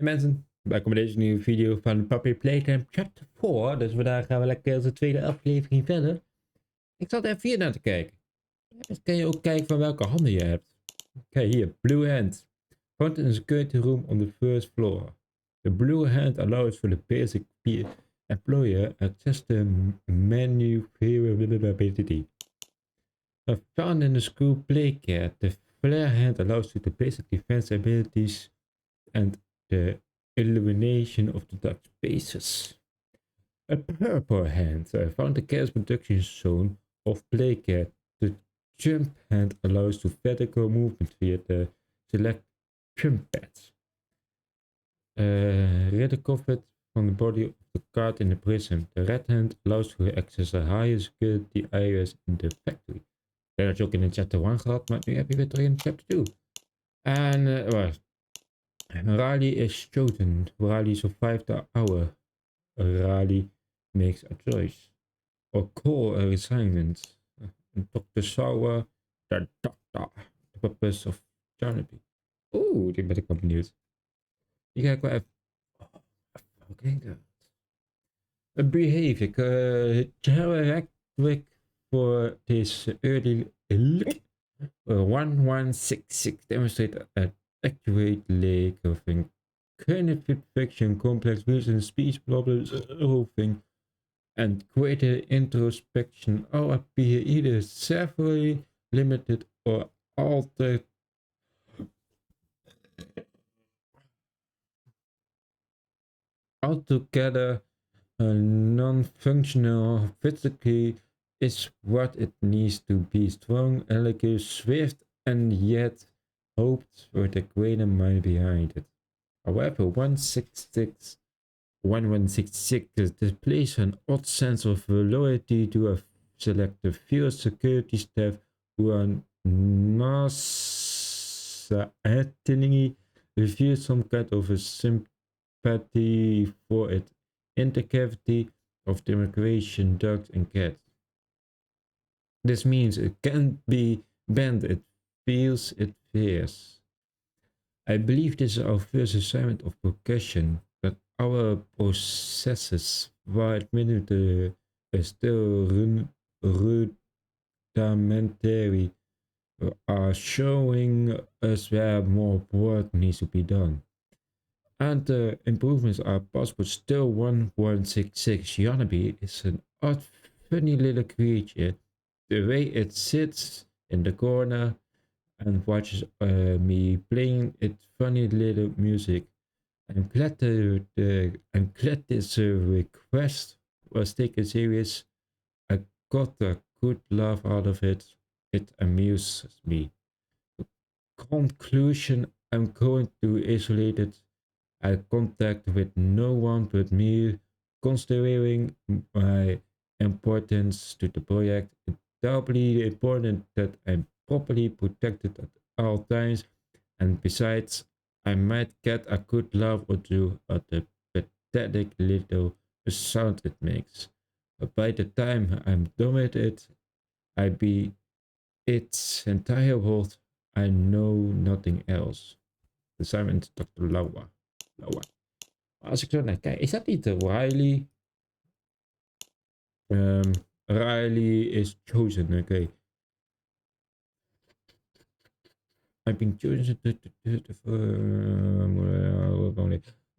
Hey mensen, welkom bij deze nieuwe video van Puppy Playtime Chapter 4. Dus vandaag gaan we lekker onze tweede aflevering verder. Ik zat even hier naar te kijken. Dus kan je ook kijken van welke handen je hebt. Kijk hier, Blue Hand. Found in the security room on the first floor. The Blue Hand allows for the basic employer access to maneuverability. Found in the school playcat, the Flare Hand allows you the basic defense abilities and the illumination of the dark spaces. A purple hand found the chaos production zone of playcat. The jump hand allows to vertical movement via the select jump pads. Read the covet from the body of the card in the prism. The red hand allows to access the higher security areas in the factory. Dat had je ook in de chapter 1 gehad, maar nu heb je weer terug in chapter 2. En Riley is chosen. Riley survived the hour. Riley makes a choice. Or call a resignment. Dr. Sauer, the doctor. The purpose of Yarneby. Oeh, die ben ik wel benieuwd. Die ga ik wel even... Oké, dat. Behave. Ik direct for this early 1166 demonstrate a accurate lake of infinite fiction, complex reason, speech problems, thing, and greater introspection all appear either severely limited or altered. Altogether non-functional physically is what it needs to be strong, elegant, swift, and yet hoped for the greater mind behind it. However, 1166 displays an odd sense of loyalty to a selective few security staff who are certainly reveal some kind of a sympathy for it in the cavity of the immigration duct and cat. This means it can't be bent, it feels, it fears. I believe this is our first assignment of percussion, but our processes, while admittedly still rudimentary, are showing us where more work needs to be done. And the improvements are possible. Still 1166. Yarneby is an odd, funny little creature. The way it sits in the corner and watches me playing its funny little music. I'm glad this request was taken serious. I got a good laugh out of it. It amuses me. Conclusion: I'm going to isolate it. I contact with no one but me, considering my importance to the project. It's doubly important that I'm properly protected at all times, and besides, I might get a good laugh or two at the pathetic little sound it makes. But by the time I'm done with it, I be its entire world. I know nothing else. The Simon Dr. Laura. Als ik zo naar kijk, is dat niet de Riley? Riley is chosen, okay. I've been chosen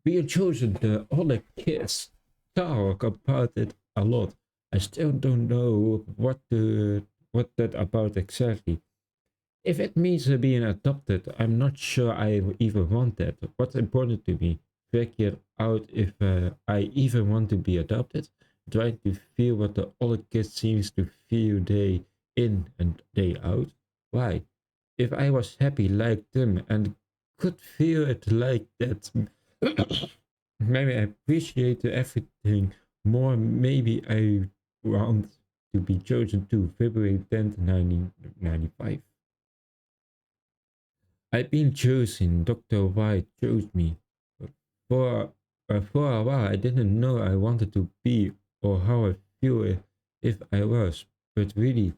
being chosen. The other kids talk about it a lot. I still don't know what that about exactly. If it means being adopted, I'm not sure I even want that. What's important to me? Figure out if I even want to be adopted. Trying to feel what the other kids seems to feel day in and day out. Why? If I was happy like them and could feel it like that, maybe I appreciate everything more. Maybe I want to be chosen too. February 10th, 1995. I've been chosen. Dr. White chose me. For a while, I didn't know I wanted to be or how I feel if I was. But really,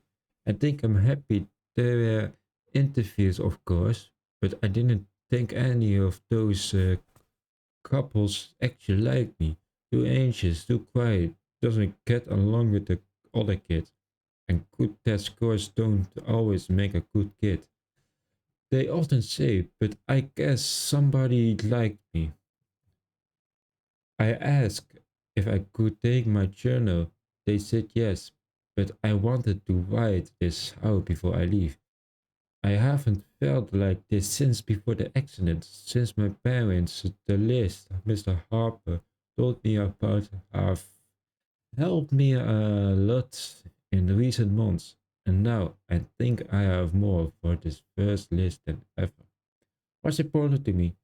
I think I'm happy. There were interviews, of course, but I didn't think any of those couples actually like me. Too anxious, too quiet, doesn't get along with the other kid. And good test scores don't always make a good kid. They often say, but I guess somebody liked me. I asked if I could take my journal. They said yes, but I wanted to write this out before I leave. I haven't felt like this since before the accident, since my parents, the list, Mr. Harper, told me about have helped me a lot in recent months. And now I think I have more for this first list than ever. What's important to me?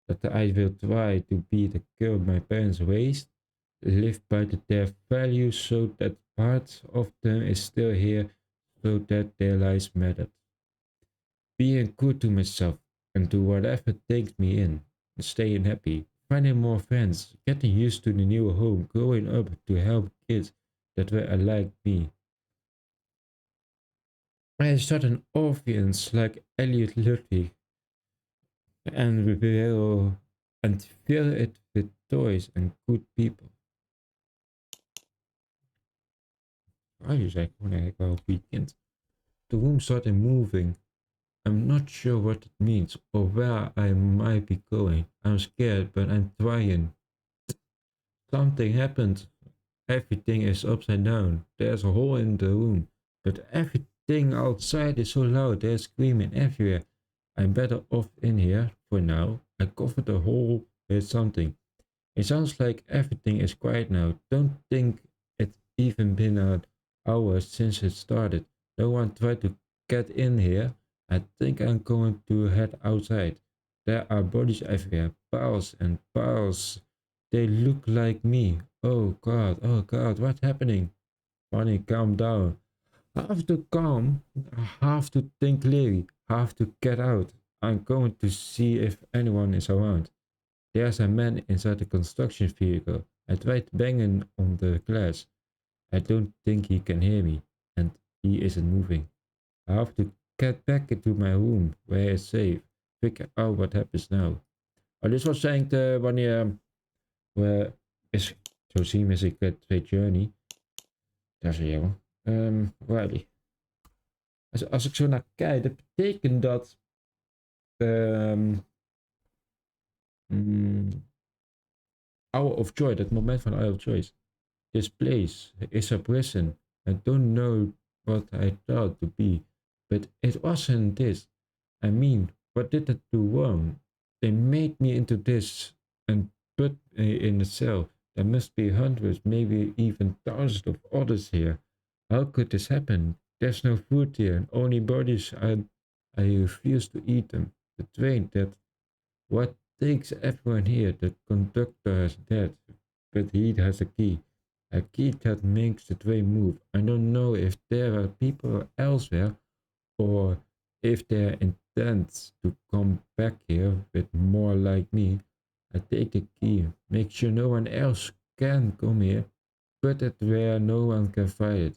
That I will try to be the girl my parents raised, live by their values so that part of them is still here, so that their lives matter. Being good to myself and to whatever takes me in, staying happy, finding more friends, getting used to the new home, growing up to help kids that were like me. I start an orphanage like Elliot Ludwig and fill it with toys and good people. I just like when I go weekend. The room started moving. I'm not sure what it means or where I might be going. I'm scared, but I'm trying. Something happened. Everything is upside down. There's a hole in the room, but everything outside is so loud. They're screaming everywhere. I'm better off in here for now. I covered the hole with something. It sounds like everything is quiet now. Don't think it's even been an hour since it started. No one tried to get in here. I think I'm going to head outside. There are bodies everywhere, piles and piles. They look like me. Oh God, what's happening? Bonnie, calm down. I have to calm. I have to think clearly. I have to get out. I'm going to see if anyone is around. There's a man inside the construction vehicle. I tried banging on the glass. I don't think he can hear me, and he isn't moving. I have to get back into my room where it's safe. Figure out what happens now. Dit was eigenlijk wanneer we is, zo zien is ik het twee journey. Daar zie je wel. Riley. Als ik zo naar kijk, dat betekent dat um, Hour of Joy, dat moment van Hour of Joy. This place is a prison. I don't know what I thought to be, but it wasn't this. I mean, what did I do wrong? They made me into this and put me in a cell. There must be hundreds, maybe even thousands of others here. How could this happen? There's no food here, and only bodies. I refuse to eat them. The train that what takes everyone here? The conductor is dead, but he has a key. A key that makes the train move. I don't know if there are people elsewhere or if they intend to come back here with more like me. I take the key, make sure no one else can come here, put it where no one can find it.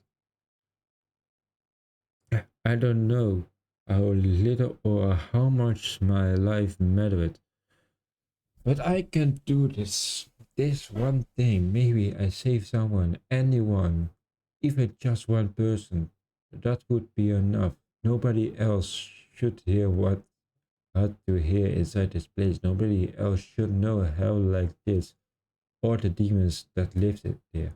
I don't know how little or how much my life mattered, but I can do this. This one thing, maybe I save someone, anyone, even just one person. That would be enough. Nobody else should hear what had to hear inside this place. Nobody else should know hell like this or the demons that lived it there.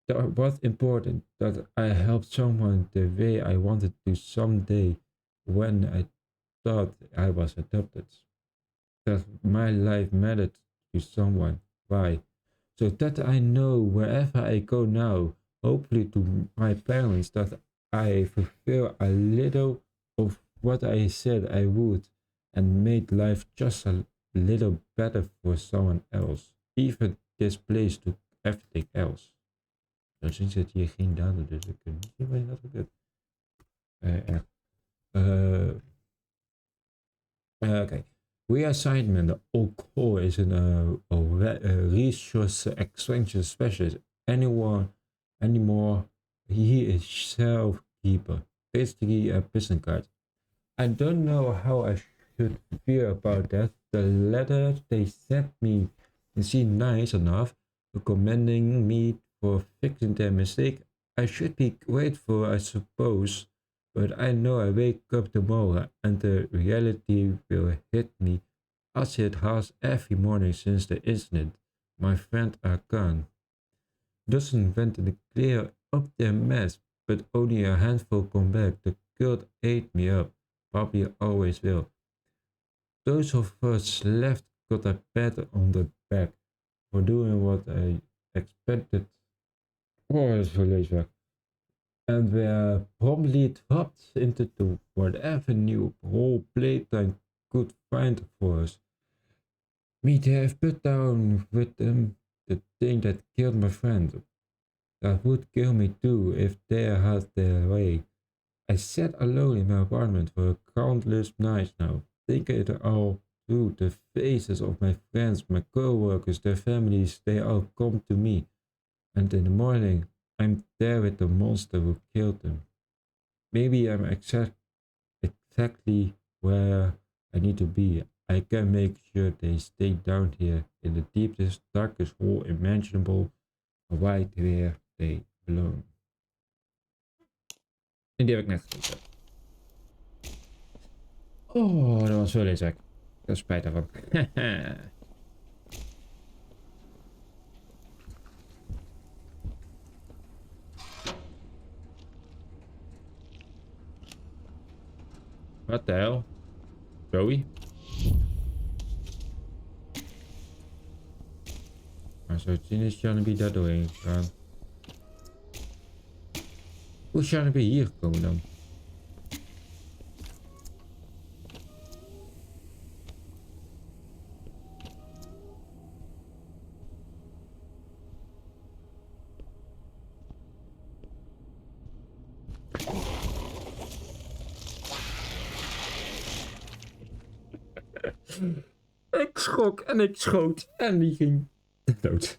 That was important that I helped someone the way I wanted to someday when I thought I was adopted. That my life mattered to someone. Why? So that I know wherever I go now, hopefully to my parents, that I fulfill a little of what I said I would and made life just a little better for someone else. Even this place took everything else. Nou, sinds het hier geen daden, dus ik kan niet zien waar dat gebeurt. Okay. Reassignment or core is a resource extraction specialist. Anymore, he is self keeper. Basically a prison guard. I don't know how I should fear about that. The letter they sent me seemed nice enough, commending me for fixing their mistake. I should be grateful, I suppose, but I know I wake up tomorrow and the reality will hit me as it has every morning since the incident. My friends are gone. Dozens went to clear up their mess, but only a handful come back. The guilt ate me up, probably always will. Those of us left got a pat on the back for doing what I expected. Oh, dat is verleesbaar. And were promptly dropped into the whatever new role playtime could find for us. Me to have put down with them the thing that killed my friend. That would kill me too if they had their way. I sat alone in my apartment for countless nights now, thinking it all through. The faces of my friends, my co-workers, their families, they all come to me. And in the morning, I'm there with the monster who killed them. Maybe I'm exactly where I need to be. I can make sure they stay down here in the deepest, darkest hole imaginable, right where they belong. En die heb ik net gelezen. Oh, dat was wel leuk. Ik heb spijt daarvan. Wat de hel? Zoe? Maar zo zien is Yarneby daar doorheen gegaan. Hoe is Yarneby hier gekomen dan? Ik schrok en ik schoot en die ging dood.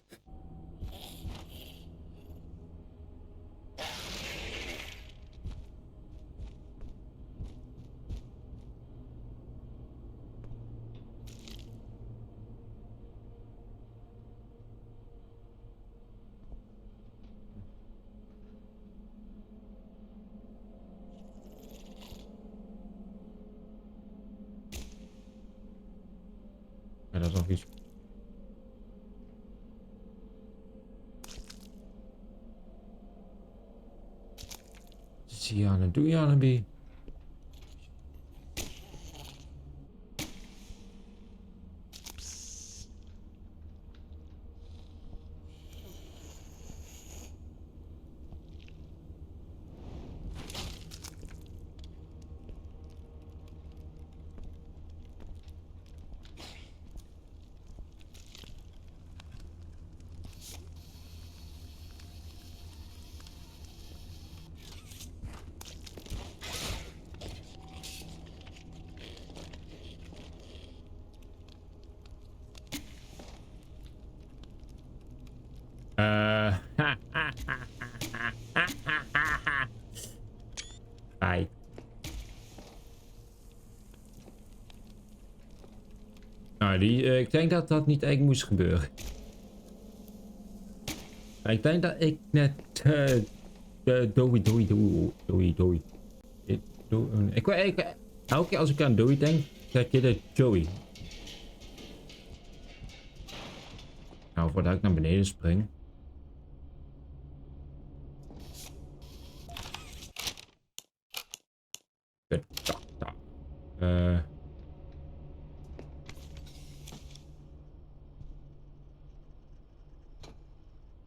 Ja, dat is nog iets. Zie je aan het doen, Yarneby? Ai. Nou, ik denk dat dat niet echt moest gebeuren. Ik denk dat ik net... Doei. Elke keer als ik aan Doei denk, zeg je de Joey. Nou, voordat ik naar beneden spring.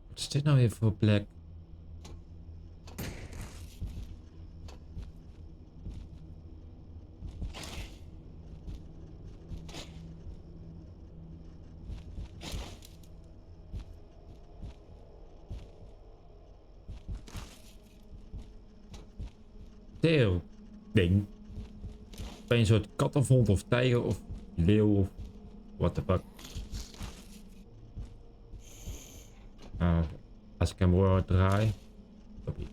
Wat is dit nou weer voor plek? Theo ding. Ben je een soort kattenvond of tijger of leeuw of what the fuck. Als ik hem hoor draai. Stopie.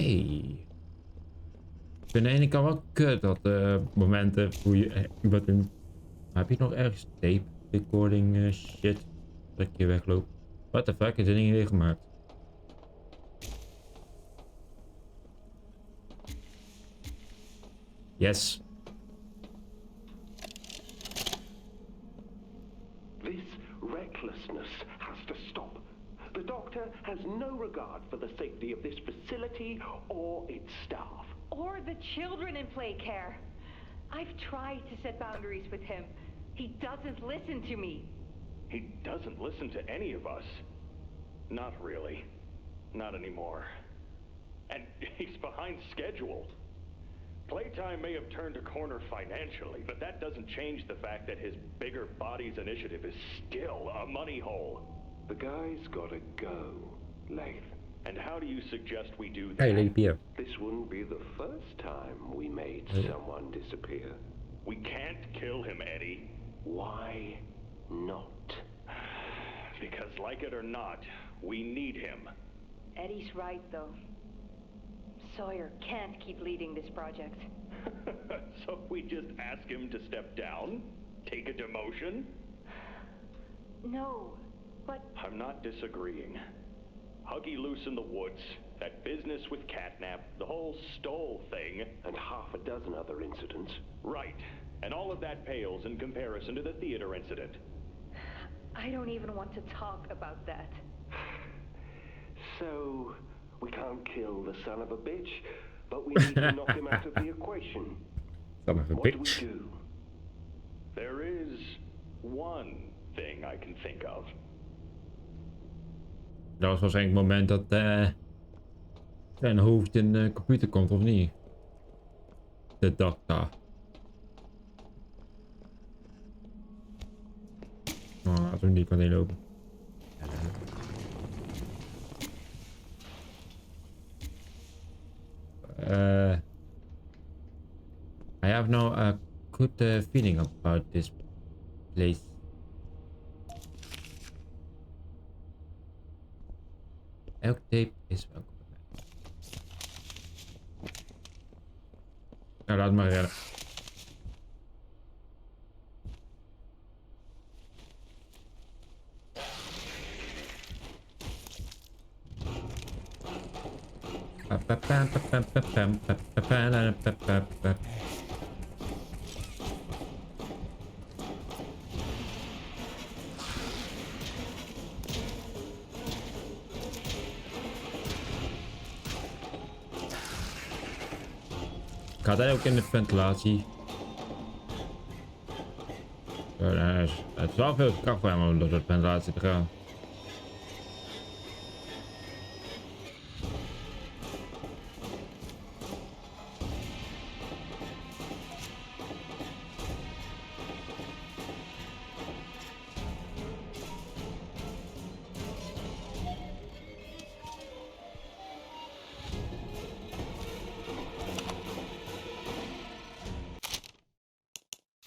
Hey. Ik vind de ene kant wel kut dat momenten hoe je iemand in... Heb je nog ergens tape recording shit? Dat ik hier wegloop. What the fuck is dit ding weer gemaakt? Yes. This recklessness has to stop. The doctor has no regard for the safety of this facility or its staff. Or the children in play care. I've tried to set boundaries with him. He doesn't listen to me. He doesn't listen to any of us. Not really. Not anymore. And he's behind schedule. Playtime may have turned a corner financially, but that doesn't change the fact that his bigger bodies initiative is still a money hole. The guy's gotta go, Lath. And how do you suggest we do that? Hey, Lady Pierre. This wouldn't be the first time we made someone disappear. We can't kill him, Eddie. Why not? Because like it or not, we need him. Eddie's right, though. Sawyer can't keep leading this project. So we just ask him to step down? Take a demotion? No, but... I'm not disagreeing. Huggy loose in the woods, that business with Catnap, the whole Stoll thing... And half a dozen other incidents. Right. And all of that pales in comparison to the theater incident. I don't even want to talk about that. So, we can't kill the son of a bitch, but we need to knock him out of the equation. Son of a What bitch. do we do? There is one thing I can think of. Dat was waarschijnlijk het moment dat zijn hoofd in de computer komt, of niet? De dokter. Oh, laten we niet kan heen lopen. I have no good feeling about this place. Elk tape is welkom bij mij. Nou, laat maar redden. Gaat hij ook in de ventilatie? Het is wel veel kracht voor hem om door de ventilatie te gaan.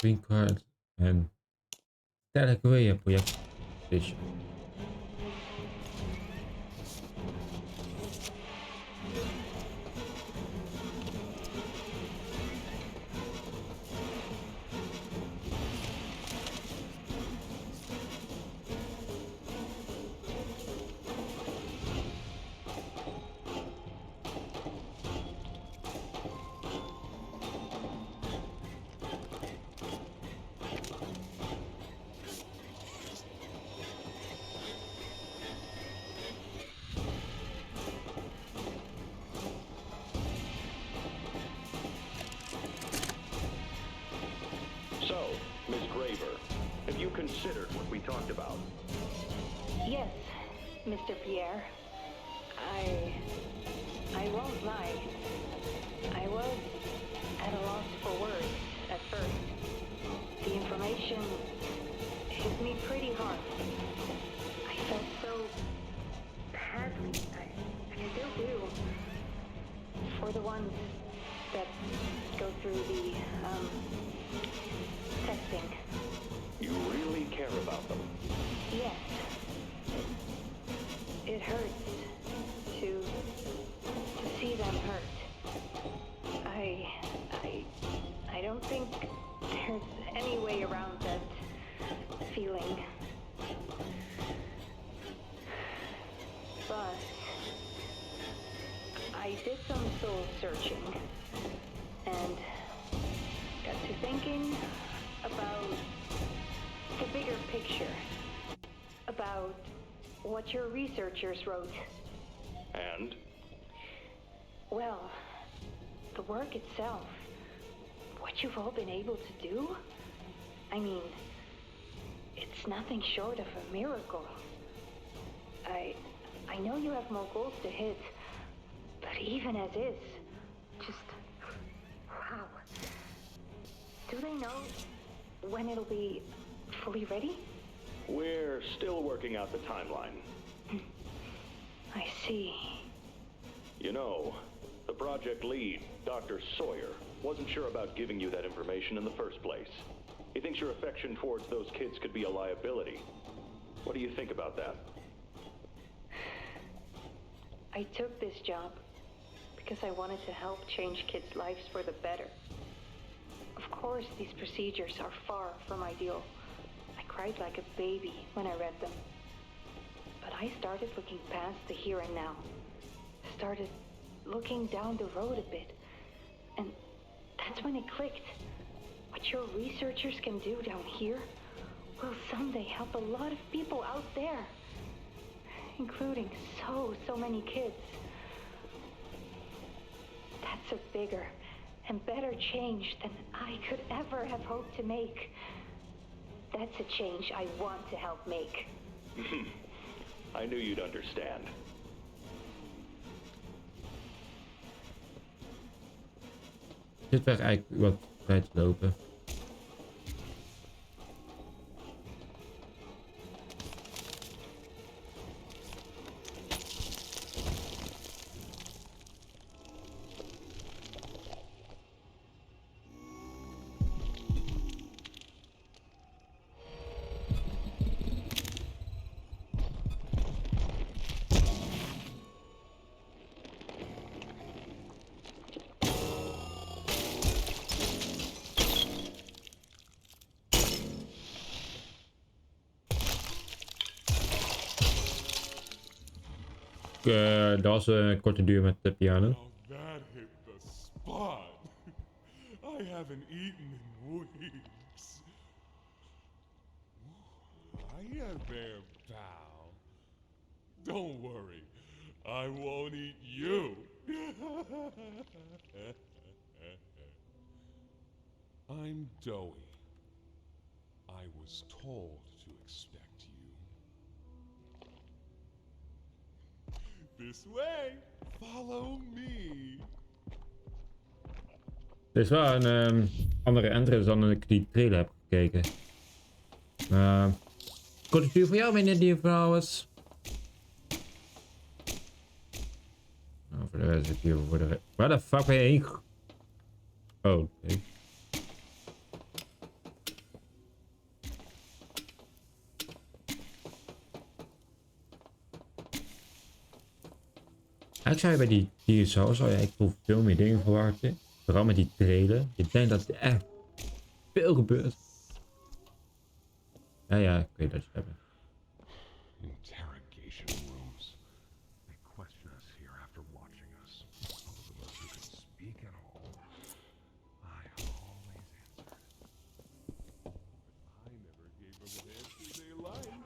Green card en sterke weer project. Dus. Considered what we talked about. Yes, Mr. Pierre. I won't lie. I was at a loss for words at first. The information hit me pretty hard. I felt so badly. I still do. For the ones that go through the testing. You really care about them? Yes. It hurts to see them hurt. any way around that feeling. But I did some soul searching and got to thinking about the bigger picture, about what your researchers wrote. And? Well, the work itself, what you've all been able to do, I mean, it's nothing short of a miracle. I know you have more goals to hit, but even as is, just, wow. Do they know when it'll be fully ready? We're still working out the timeline. I see. You know, the project lead, Dr. Sawyer, wasn't sure about giving you that information in the first place. He thinks your affection towards those kids could be a liability. What do you think about that? I took this job because I wanted to help change kids' lives for the better. Of course, these procedures are far from ideal. I cried like a baby when I read them. But I started looking past the here and now. Started looking down the road a bit. And that's when it clicked. What your researchers can do down here will someday help a lot of people out there. Including so many kids. That's a bigger and better change than I could ever have hoped to make. That's a change I want to help make. I knew you'd understand. Dit werd eigenlijk wat tijd lopen. Dat was een korte duur met de piano. Now that hit the spot. I haven't eaten in weeks. Hiya there, pal. Don't worry, I won't eat you. I'm Doey. I was told to expect you. This way. Follow me. Er is wel een andere entrance dan ik die trailer heb gekeken. Korte duur voor jou, meneer die trouwens. Nou, voor de rest zit hier voor de rest. Waar de fuck ben je heen? Oh, nee. Eigenlijk zou je bij die dinosaurus zou je eigenlijk veel meer dingen verwachten. Vooral met die trailer. Je denkt dat er echt veel gebeurt. Ja, ik weet dat je het hebt. Interrogation rooms. They question us here after watching us. Those of us who can speak at all. I always answered. I never gave them an answer they liked.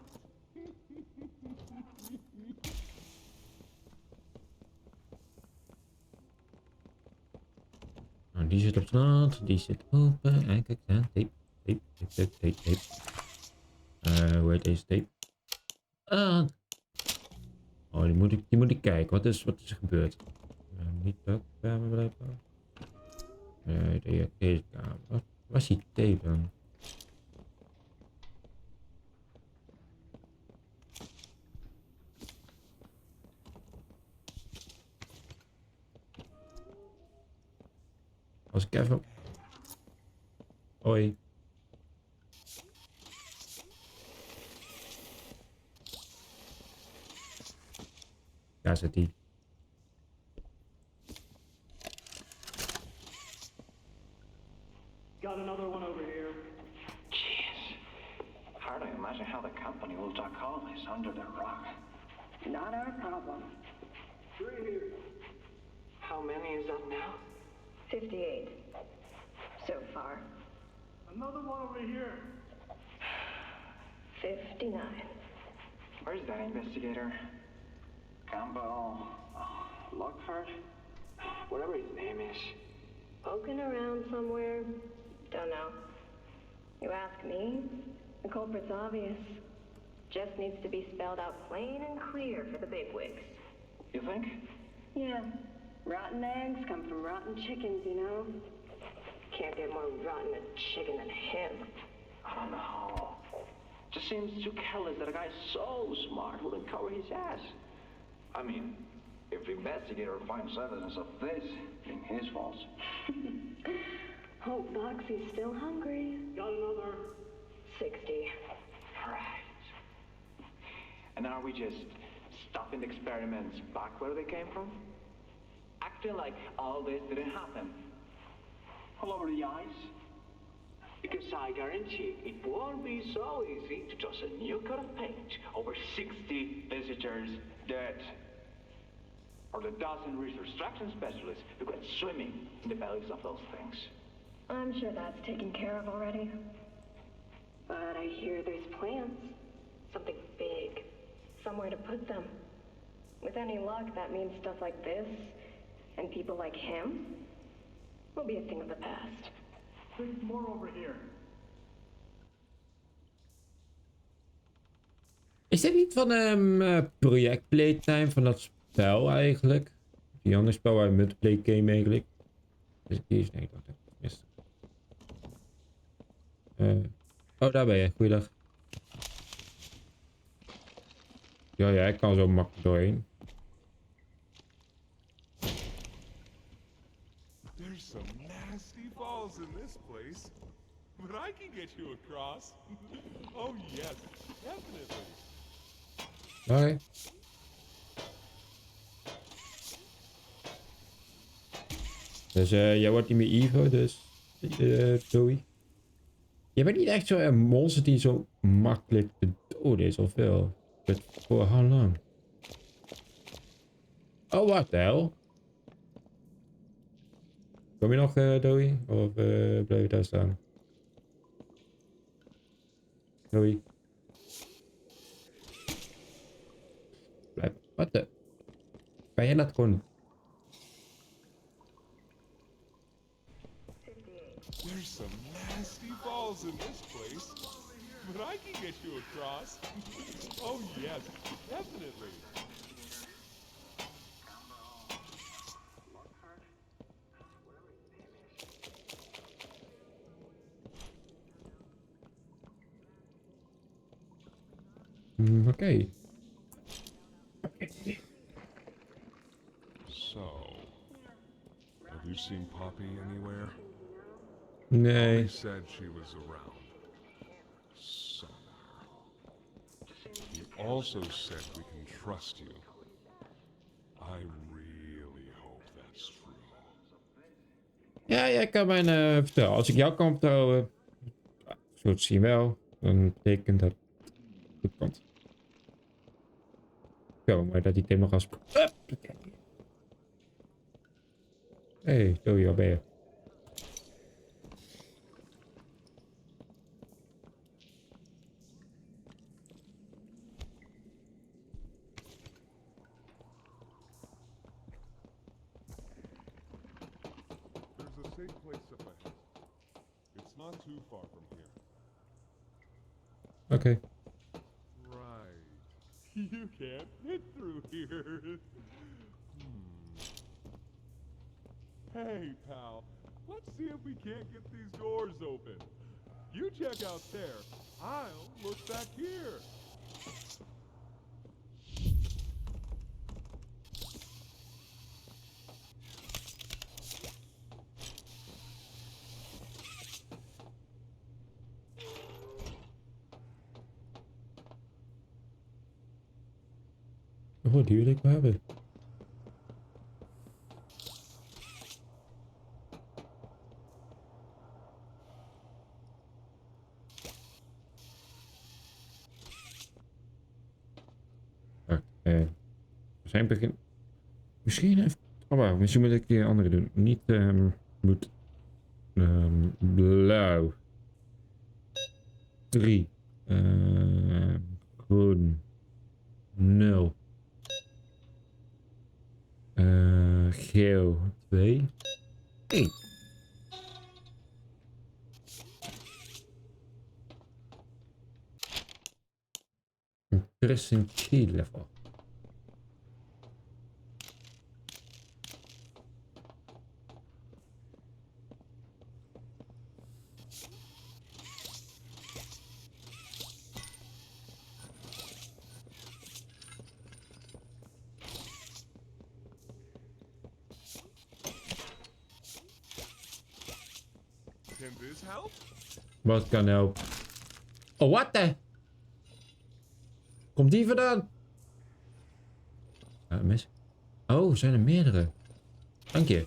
Nou, die zit op slot, die zit open. En kijk, tape. Hoe heet deze tape? Oh, die moet ik kijken. Wat is er gebeurd? Niet dat kamer blijkbaar. Nee, deze kamer. Wat was die tape dan? Als ik even... Hoi. Daar zit die. Got another one over here. imagine how the company will duck all this under the rug. Not our problem. 3 here. How many is that now? 58. So far. Another one over here. 59. Where's that investigator? Campbell, Lockhart, whatever his name is. Poking around somewhere? Don't know. You ask me? The culprit's obvious. Just needs to be spelled out plain and clear for the bigwigs. You think? Yeah. Rotten eggs come from rotten chickens, you know? Can't get more rotten a chicken than him. I don't know. Just seems too careless that a guy so smart wouldn't cover his ass. I mean, if the investigator finds evidence of this, then his fault. Hope Boxy's still hungry. Got another. 60. Right. And are we just stopping the experiments back where they came from? Acting like all this didn't happen. All over the ice? Because I guarantee it won't be so easy to toss a new coat of paint over 60 visitors dead. Or the dozen resource extraction specialists who got swimming in the bellies of those things. I'm sure that's taken care of already. But I hear there's plans. Something big. Somewhere to put them. With any luck, that means stuff like this, and people like him, will be a thing of the past. There's more over here. Is dit niet van project Playtime, van dat spel eigenlijk? Die ander spel waar je multiplayer game eigenlijk. Dus die is, nee, ik dacht dat ik miste. Oh, daar ben je. Goeiedag. Ja, ja, ik kan zo makkelijk doorheen. There's some nasty balls in this place. But I can get you across. Oh yes, definitely. Oké. Dus jij wordt niet meer Evo, dus Joey. Je bent niet echt zo'n monster die zo makkelijk te doden is, of wel? But for how long? Oh, wat de hel? Kom je nog, Joey? Of blijf je daar staan? Joey? Blijf. Wat de? Kan jij dat gewoon... There's some nasty balls in this place. But I can get you across. Oh yes, definitely. Oké. So, have you seen Poppy anywhere? Nee. He said she was around. Somewhere. He also said we can trust you. I really hope that's true. Ja, jij kan mij vertellen. Als ik jou kan vertrouwen, zo te zien wel, dan betekent dat het goed komt. Zo, maar dat die thema nog als... Hey, Joey, waar ben je? There's a safe place up ahead. It's not too far from here. Oké. Right. You can't fit through here. Hey, pal. Let's see if we can't get these doors open. You check out there. I'll look back here. Oh, die wil ik wel hebben. Zijn begin... Misschien heeft... Oh, wow, misschien moet ik die andere doen. Niet, moet... blauw. 3. Groen. 0. Geel. 2. 1. Pressing key level. Can this help? Wat kan helpen? Oh, wat de? Komt die vandaan? Mis. Oh, zijn er meerdere? Dank je.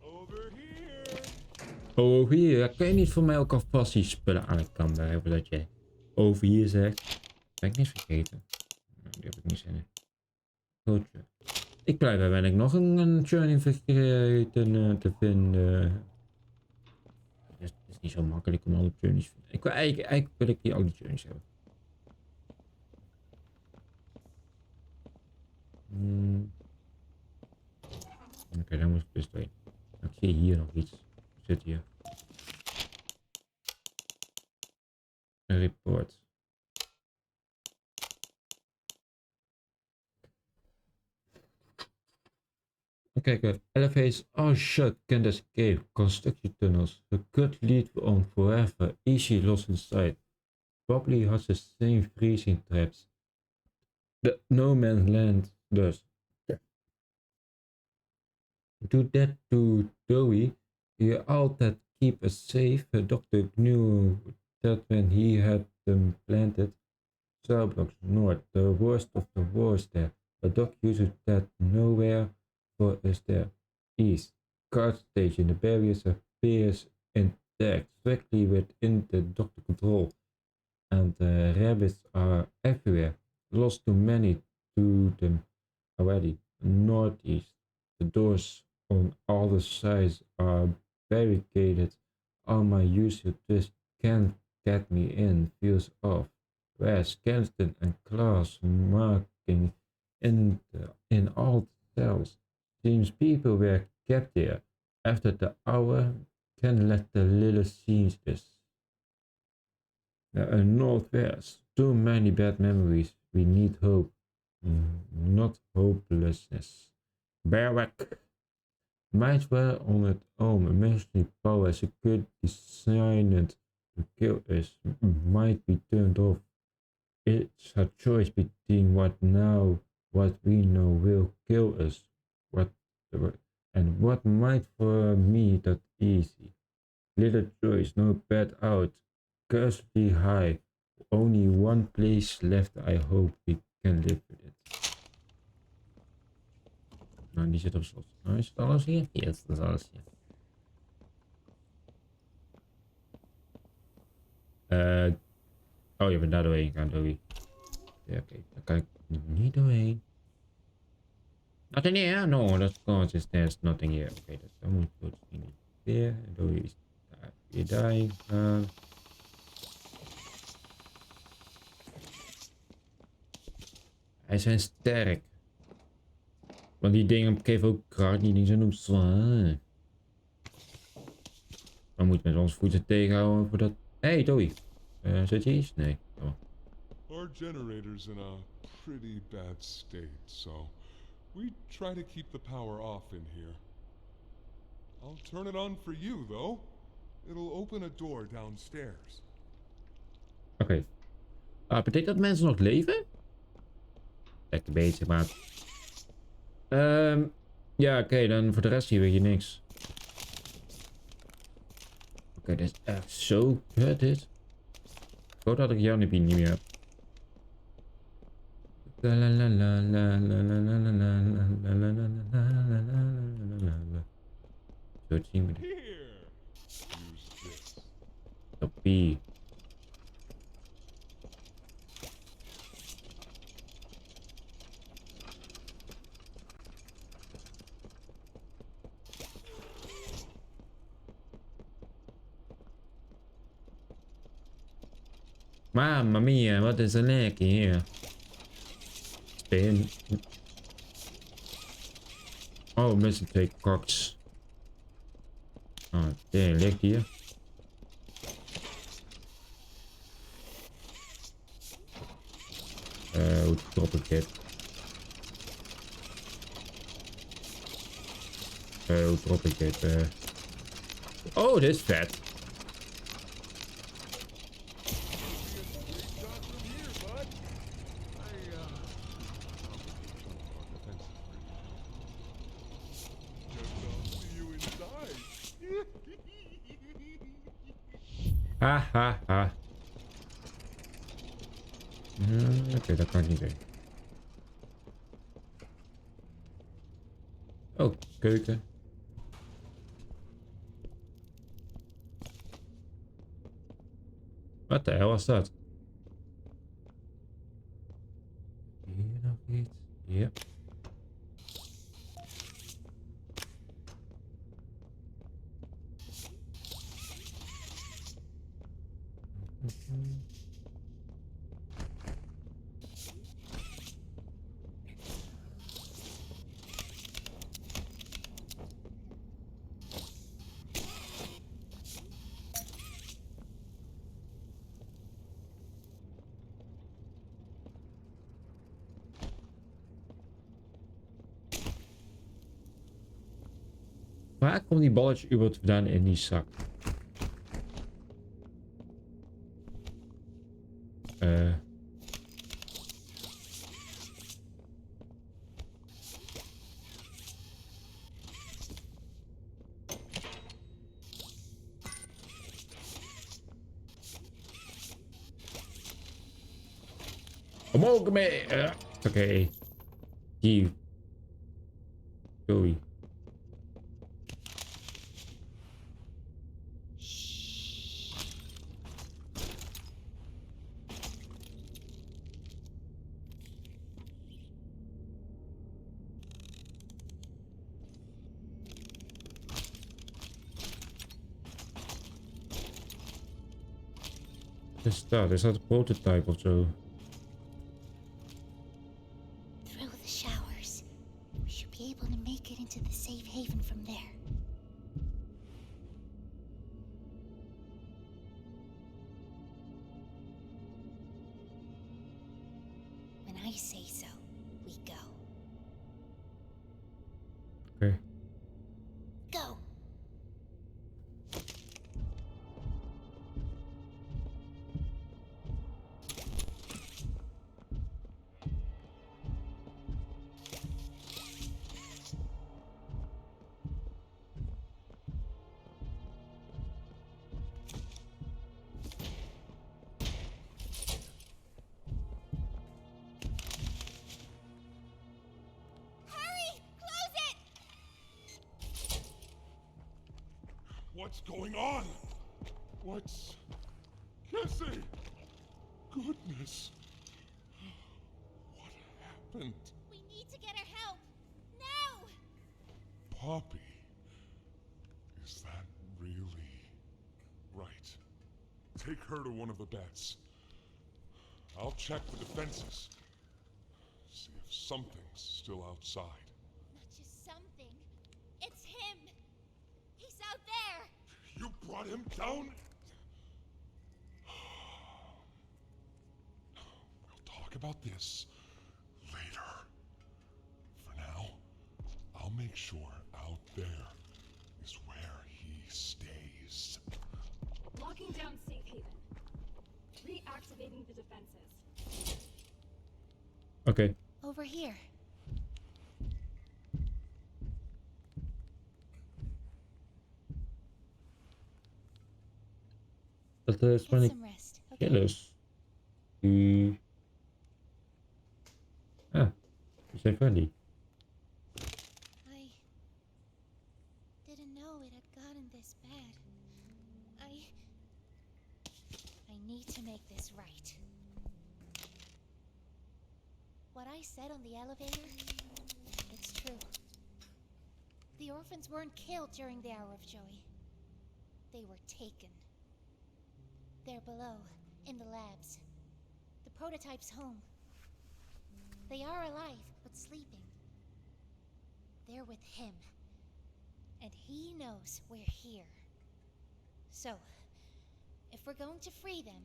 Over here. Over hier. Kan je niet voor mij ook alvast die spullen aan de kant hebben dat je over hier zegt? Ben ik niet vergeten. Nou, die heb ik niet zin in. Goedje. Ik blijf uiteindelijk nog een journey vergeten te vinden. Het is niet zo makkelijk om alle journeys te vinden. Ik wil eigenlijk wil ik die alle journeys hebben. Oké, dan moet ik dus doorheen. Ik zie hier nog iets. Wat zit hier? Een report. Kijk, elevators are shut, can't escape, construction tunnels. The could lead on forever, easy lost inside. Probably has the same freezing traps. The no man's land does. Do that to Joey. You all that keep us safe. The doctor knew that when he had them planted. Cell blocks north, the worst of the worst there. The doc uses that nowhere for us there. East, guard station, the barriers appears intact, strictly within the doctor control. And the rabbits are everywhere. Lost too many to them already. Northeast, the doors on all the sides are barricaded. All my usual twist can't get me in, feels off. Where skeleton and claws marking in all cells. Seems people were kept there. After the hour, can let the little scenes this. Northwest, too many bad memories. We need hope, not hopelessness. Barrack. Might well on its own, immensely power, security designed to kill us, might be turned off. It's a choice between what now, what we know will kill us, and what might for me that easy. Little choice, no bad out, cursedly high, only one place left. I hope we can live with it. Nou, die zit op slot. Nou, is het alles hier? Ja, dat is alles hier. Oh, je bent daar doorheen gaan, Dowie. Ja, oké. Daar kan ik niet doorheen. Nothing here? No, that's because there's nothing here. Oké, dus dan moet ik niet weer. Dowie is daar weer daarheen gaan. Hij zijn sterk. Want die dingen geven ook kracht, die dingen zijn ook zwaar. Dan moet met ons voeten tegenhouden voor dat... Hey, Dowie. Zit je iets? Nee. Oh. Our generator's in a pretty bad state, so we try to keep the power off in here. I'll turn it on for you, though. It'll open a door downstairs. Oké. Betekent dat mensen nog leven? Lijkt een beetje, maar... ja, oké, dan voor de rest hier weet je niks. Oké, dit is echt zo kut, dit. Ik hoop dat ik yarneby niet meer heb. Zo zien we dit. Here! Use this. Toppie. Mamma mia, wat is er lekker hier? Spin. Oh, met twee koks. Oh, die ligt hier. Hoe drop ik dit? Hoe drop ik dit? Oh, dit is vet. Ha ha ha. Oké, dat kan ik niet doen. Oh, keuken. Wat de hel was dat? Hier nog iets? Ja. Waar komt die balletje überhaupt vandaan in die zak? Omhoog mee! Oké. Hier. Doei. Wat is dat? Is dat een prototype of zo? Through the showers. We should be able to make it into the safe haven from there. When I say so, we go. Oké. Go! What's going on? What's... Cassie! Goodness. What happened? We need to get her help! Now! Poppy. Is that really... Right. Take her to one of the beds. I'll check the defenses. See if something's still outside. Not just something. It's him! He's out there! You brought him down? We'll talk about this later. For now, I'll make sure out there is where he stays. Locking down safe haven. Reactivating the defenses. Oké. Over here. Dat is van Get die some rest, okay? killers. Die... Ah, die zijn friendly. I didn't know it had gotten this bad. I need to make this right. What I said on the elevator, it's true. The orphans weren't killed during the Hour of Joy. They were taken. They're below, in the labs. The prototype's home. They are alive, but sleeping. They're with him. And he knows we're here. So, if we're going to free them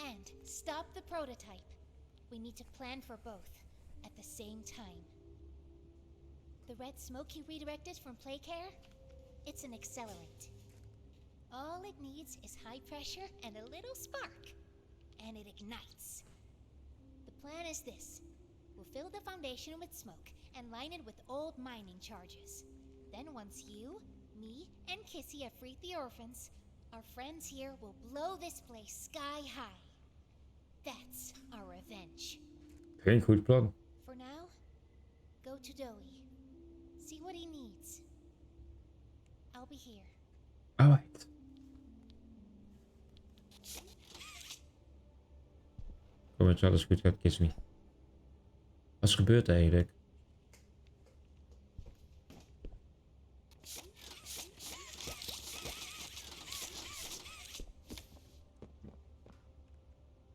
and stop the prototype, we need to plan for both at the same time. The red smoke you redirected from Playcare? It's an accelerant. All it needs is high pressure and a little spark, and it ignites. The plan is this. We'll fill the foundation with smoke and line it with old mining charges. Then once you, me, and Kissy have freed the orphans, our friends here will blow this place sky high. That's our revenge. Geen goed plan. For now, go to Doey. See what he needs. I'll be here. Alright. Kom, als alles goed gaat, kiss me. Wat is gebeurd eigenlijk?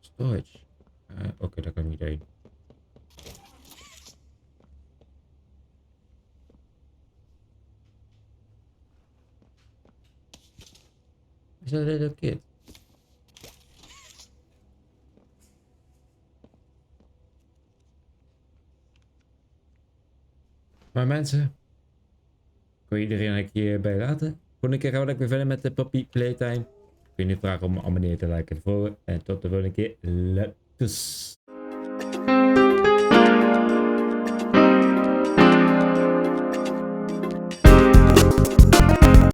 Storage. Oké, daar kan ik niet heen. Is dat een little kid? Maar mensen, ik wil iedereen een keer bij laten. Volgende keer gaan we weer verder met de Puppy Playtime. Ik wil je nu vragen om abonneren te liken en te volgen. En tot de volgende keer. Later.